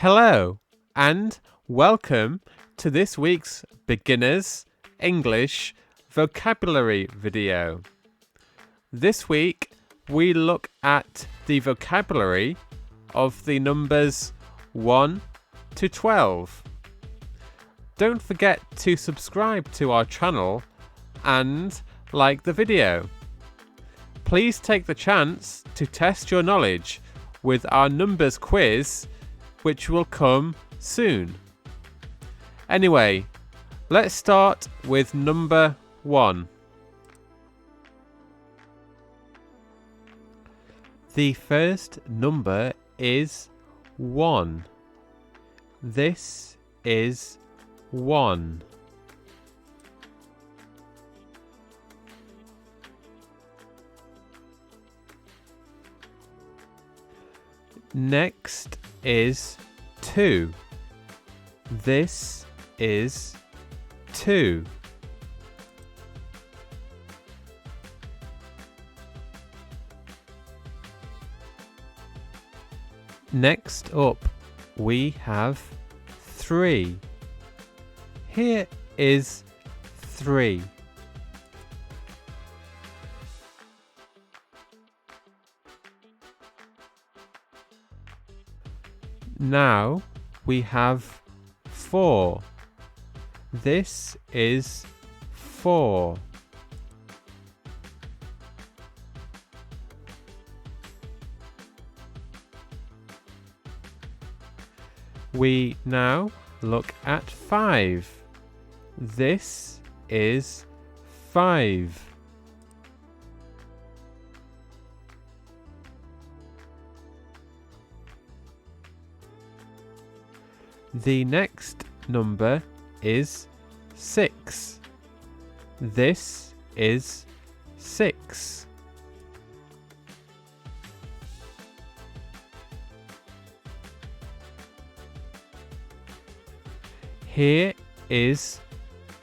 Hello and welcome to this week's Beginners English Vocabulary video. This week we look at the vocabulary of the numbers 1 to 12. Don't forget to subscribe to our channel and like the video. Please take the chance to test your knowledge with our numbers quiz, which will come soon. Anyway, let's start with number 1. The first number is 1. This is 1. Next is 2. This is 2. Next up, we have 3. Here is 3. Now we have 4. This is 4. We now look at 5. This is 5. The next number is 6. This is 6. Here is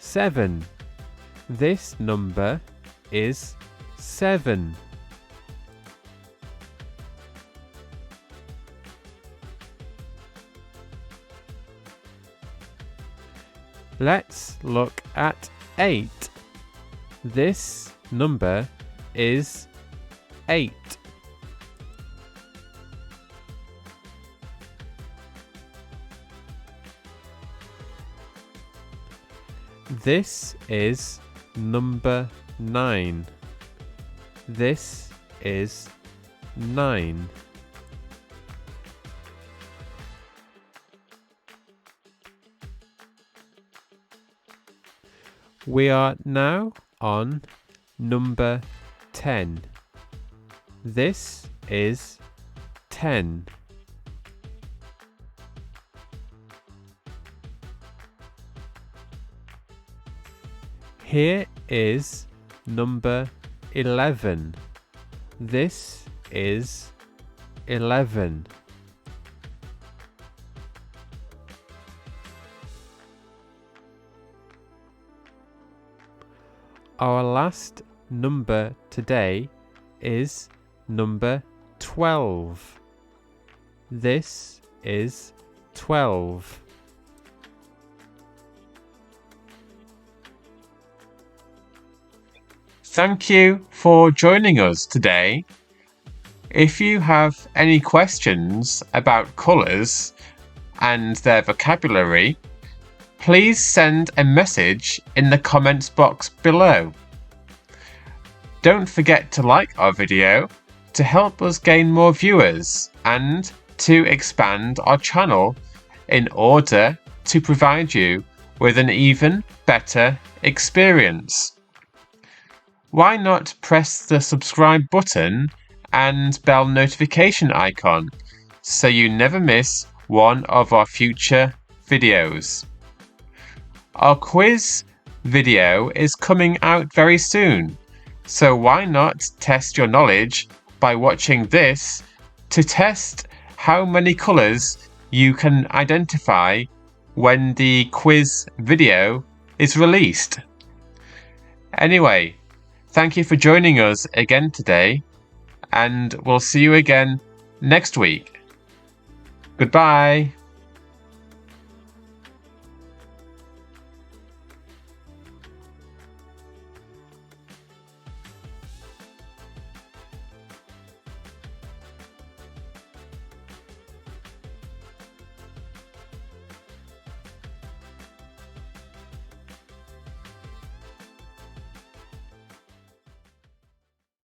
7. This number is 7. Let's look at 8. This number is 8. This is number 9. This is 9. We are now on number 10. This is 10. Here is number 11. This is 11. Our last number today is number 12. This is 12. Thank you for joining us today. If you have any questions about colours and their vocabulary, please send a message in the comments box below. Don't forget to like our video to help us gain more viewers and to expand our channel in order to provide you with an even better experience. Why not press the subscribe button and bell notification icon so you never miss one of our future videos. Our quiz video is coming out very soon, so why not test your knowledge by watching this to test how many colours you can identify when the quiz video is released. Anyway, thank you for joining us again today, and we'll see you again next week. Goodbye.